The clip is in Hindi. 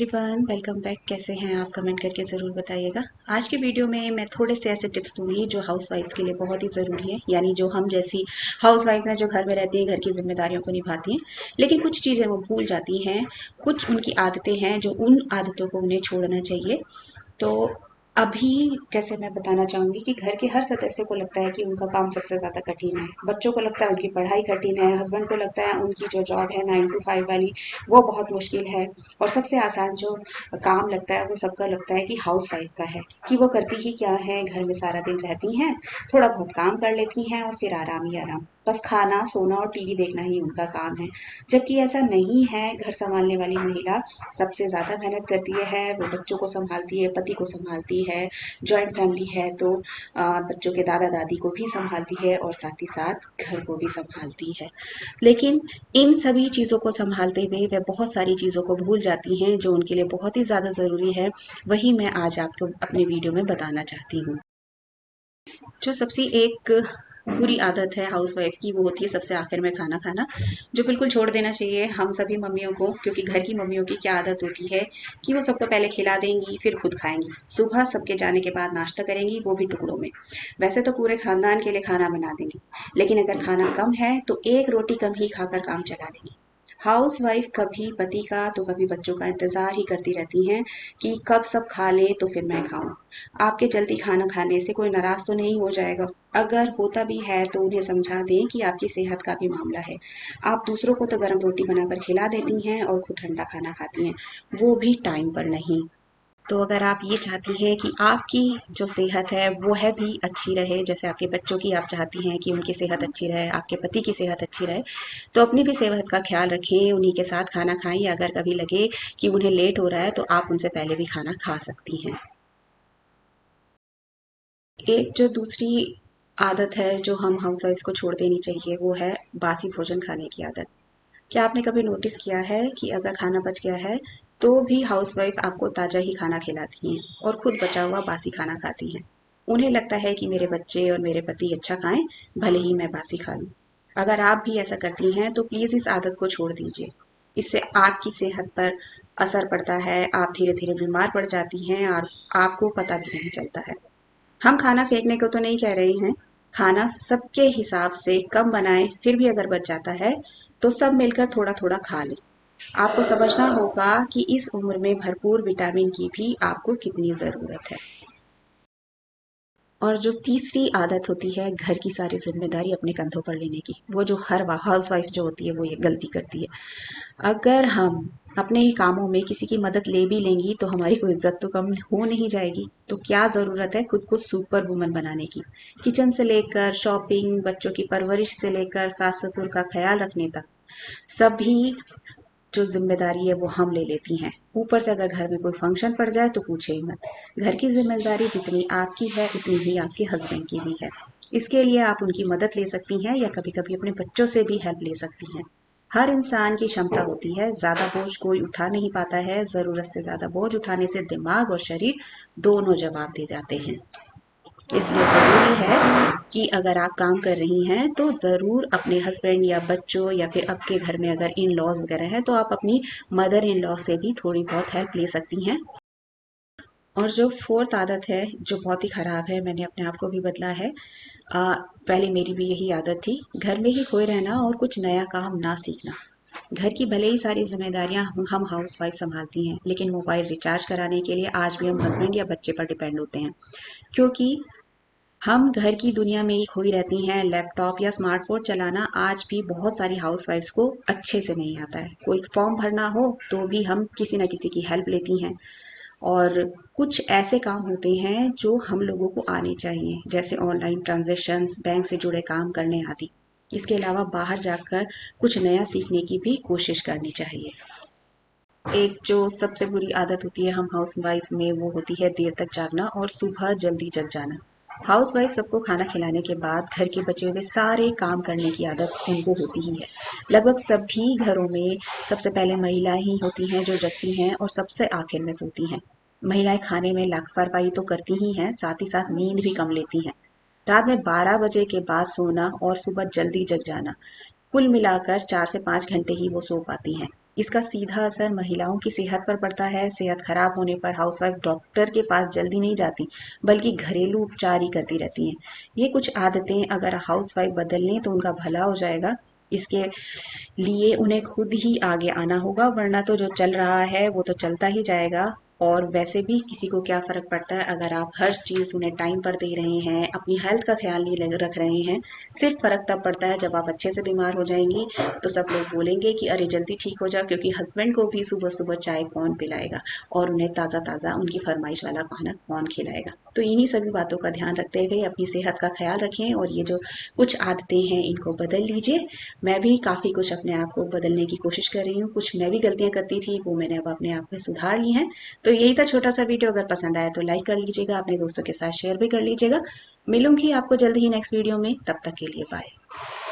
Everyone, welcome back. कैसे हैं आप? कमेंट करके ज़रूर बताइएगा। आज के वीडियो में मैं थोड़े से ऐसे टिप्स दूंगी जो हाउस वाइफ्स के लिए बहुत ही ज़रूरी है, यानी जो हम जैसी हाउस वाइफ हैं जो घर में रहती हैं, घर की जिम्मेदारियों को निभाती हैं, लेकिन कुछ चीज़ें वो भूल जाती हैं। कुछ उनकी आदतें हैं जो उन आदतों को उन्हें छोड़ना चाहिए। तो अभी जैसे मैं बताना चाहूँगी कि घर के हर सदस्य को लगता है कि उनका काम सबसे ज़्यादा कठिन है। बच्चों को लगता है उनकी पढ़ाई कठिन है, हस्बैंड को लगता है उनकी जो जॉब है 9 टू 5 वाली वो बहुत मुश्किल है, और सबसे आसान जो काम लगता है वो सबका लगता है कि हाउस वाइफ का है, कि वो करती ही क्या है, घर में सारा दिन रहती हैं, थोड़ा बहुत काम कर लेती हैं और फिर आराम ही आराम, बस खाना सोना और टीवी देखना ही उनका काम है। जबकि ऐसा नहीं है। घर संभालने वाली महिला सबसे ज़्यादा मेहनत करती है, वो बच्चों को संभालती है, पति को संभालती है, जॉइंट फैमिली है तो बच्चों के दादा दादी को भी संभालती है और साथ ही साथ घर को भी संभालती है। लेकिन इन सभी चीज़ों को संभालते हुए वे बहुत सारी चीज़ों को भूल जाती हैं जो उनके लिए बहुत ही ज़्यादा ज़रूरी है। वही मैं आज आपको अपने वीडियो में बताना चाहती हूँ। जो सबसे एक बुरी आदत है हाउसवाइफ की वो होती है सबसे आखिर में खाना खाना, जो बिल्कुल छोड़ देना चाहिए हम सभी मम्मियों को। क्योंकि घर की मम्मियों की क्या आदत होती है कि वो सबको पहले खिला देंगी फिर खुद खाएंगी। सुबह सबके जाने के बाद नाश्ता करेंगी, वो भी टुकड़ों में। वैसे तो पूरे खानदान के लिए खाना बना देंगी, लेकिन अगर खाना कम है तो एक रोटी कम ही खाकर काम चला लेंगी। हाउस वाइफ कभी पति का तो कभी बच्चों का इंतजार ही करती रहती हैं कि कब सब खा ले तो फिर मैं खाऊं। आपके जल्दी खाना खाने से कोई नाराज तो नहीं हो जाएगा? अगर होता भी है तो उन्हें समझा दें कि आपकी सेहत का भी मामला है। आप दूसरों को तो गर्म रोटी बनाकर खिला देती हैं और खुद ठंडा खाना खाती हैं, वो भी टाइम पर नहीं। तो अगर आप ये चाहती हैं कि आपकी जो सेहत है वो है भी अच्छी रहे, जैसे आपके बच्चों की आप चाहती हैं कि उनकी सेहत अच्छी रहे, आपके पति की सेहत अच्छी रहे, तो अपनी भी सेहत का ख्याल रखें, उन्हीं के साथ खाना खाएं। या अगर कभी लगे कि उन्हें लेट हो रहा है तो आप उनसे पहले भी खाना खा सकती हैं। एक जो दूसरी आदत है जो हम हाउसवाइफ्स को छोड़ देनी चाहिए वो है बासी भोजन खाने की आदत। क्या आपने कभी नोटिस किया है कि अगर खाना बच गया है तो भी हाउसवाइफ आपको ताज़ा ही खाना खिलाती हैं और खुद बचा हुआ बासी खाना खाती हैं? उन्हें लगता है कि मेरे बच्चे और मेरे पति अच्छा खाएं, भले ही मैं बासी खा लूं। अगर आप भी ऐसा करती हैं तो प्लीज़ इस आदत को छोड़ दीजिए। इससे आपकी सेहत पर असर पड़ता है, आप धीरे धीरे बीमार पड़ जाती हैं और आपको पता भी नहीं चलता है। हम खाना फेंकने को तो नहीं कह रहे हैं, खाना सबके हिसाब से कम बनाएं, फिर भी अगर बच जाता है तो सब मिलकर थोड़ा थोड़ा खा लें। आपको समझना होगा कि इस उम्र में भरपूर विटामिन की भी आपको कितनी ज़रूरत है। और जो तीसरी आदत होती है घर की सारी जिम्मेदारी अपने कंधों पर लेने की, वो जो हर हाउस वाइफ जो होती है वो ये गलती करती है। अगर हम अपने ही कामों में किसी की मदद ले भी लेंगी तो हमारी कोई इज्जत तो कम हो नहीं जाएगी। तो क्या ज़रूरत है खुद को सुपर वुमन बनाने की? किचन से लेकर शॉपिंग, बच्चों की परवरिश से लेकर सास ससुर का ख्याल रखने तक, सभी जो जिम्मेदारी है वो हम ले लेती हैं। ऊपर से अगर घर में कोई फंक्शन पड़ जाए तो पूछे ही मत। घर की जिम्मेदारी जितनी आपकी है उतनी ही आपके हस्बैंड की भी है। इसके लिए आप उनकी मदद ले सकती हैं या कभी कभी अपने बच्चों से भी हेल्प ले सकती हैं। हर इंसान की क्षमता होती है, ज़्यादा बोझ कोई उठा नहीं पाता है। ज़रूरत से ज़्यादा बोझ उठाने से दिमाग और शरीर दोनों जवाब दे जाते हैं। इसलिए ज़रूरी है कि अगर आप काम कर रही हैं तो ज़रूर अपने हस्बैंड या बच्चों या फिर आपके घर में अगर इन लॉज वगैरह हैं तो आप अपनी मदर इन लॉ से भी थोड़ी बहुत हेल्प ले सकती हैं। और जो फोर्थ आदत है जो बहुत ही ख़राब है, मैंने अपने आप को भी बदला है। पहले मेरी भी यही आदत थी, घर में ही खोए रहना और कुछ नया काम ना सीखना। घर की भले ही सारी जिम्मेदारियां हम हाउस वाइफ संभालती हैं, लेकिन मोबाइल रिचार्ज कराने के लिए आज भी हम हस्बैंड या बच्चे पर डिपेंड होते हैं। क्योंकि हम घर की दुनिया में ही खोई रहती हैं। लैपटॉप या स्मार्टफोन चलाना आज भी बहुत सारी हाउसवाइफ्स को अच्छे से नहीं आता है। कोई फॉर्म भरना हो तो भी हम किसी न किसी की हेल्प लेती हैं। और कुछ ऐसे काम होते हैं जो हम लोगों को आने चाहिए, जैसे ऑनलाइन ट्रांजैक्शंस, बैंक से जुड़े काम करने आदि। इसके अलावा बाहर जाकर कुछ नया सीखने की भी कोशिश करनी चाहिए। एक जो सबसे बुरी आदत होती है हम हाउस वाइफ में वो होती है देर तक जागना और सुबह जल्दी जग जाना। हाउस वाइफ सबको खाना खिलाने के बाद घर के बचे हुए सारे काम करने की आदत उनको होती ही है। लगभग सभी घरों में सबसे पहले महिलाएं ही होती हैं जो जगती हैं और सबसे आखिर में सोती हैं। महिलाएं खाने में लापरवाही तो करती ही हैं, साथ ही साथ नींद भी कम लेती हैं। रात में 12 बजे के बाद सोना और सुबह जल्दी जग जाना, कुल मिलाकर 4 से 5 घंटे ही वो सो पाती हैं। इसका सीधा असर महिलाओं की सेहत पर पड़ता है। सेहत खराब होने पर हाउसवाइफ डॉक्टर के पास जल्दी नहीं जाती, बल्कि घरेलू उपचार ही करती रहती हैं। ये कुछ आदतें अगर हाउसवाइफ बदल लें तो उनका भला हो जाएगा। इसके लिए उन्हें खुद ही आगे आना होगा, वरना तो जो चल रहा है वो तो चलता ही जाएगा। और वैसे भी किसी को क्या फ़र्क पड़ता है अगर आप हर चीज़ उन्हें टाइम पर दे रहे हैं, अपनी हेल्थ का ख्याल नहीं रख रहे हैं। सिर्फ फ़र्क तब पड़ता है जब आप अच्छे से बीमार हो जाएंगी, तो सब लोग बोलेंगे कि अरे जल्दी ठीक हो जाओ, क्योंकि हस्बैंड को भी सुबह सुबह चाय कौन पिलाएगा और उन्हें ताज़ा ताज़ा उनकी फरमाइश वाला खाना कौन खिलाएगा। तो इन्हीं सभी बातों का ध्यान रखते हुए अपनी सेहत का ख्याल रखें और ये जो कुछ आदतें हैं इनको बदल लीजिए। मैं भी काफ़ी कुछ अपने आप को बदलने की कोशिश कर रही हूँ। कुछ मैं भी गलतियाँ करती थी, वो मैंने अब अपने आप में सुधार ली हैं। तो यही था छोटा सा वीडियो। अगर पसंद आया तो लाइक कर लीजिएगा, अपने दोस्तों के साथ शेयर भी कर लीजिएगा। मिलूंगी आपको जल्द ही नेक्स्ट वीडियो में, तब तक के लिए बाय।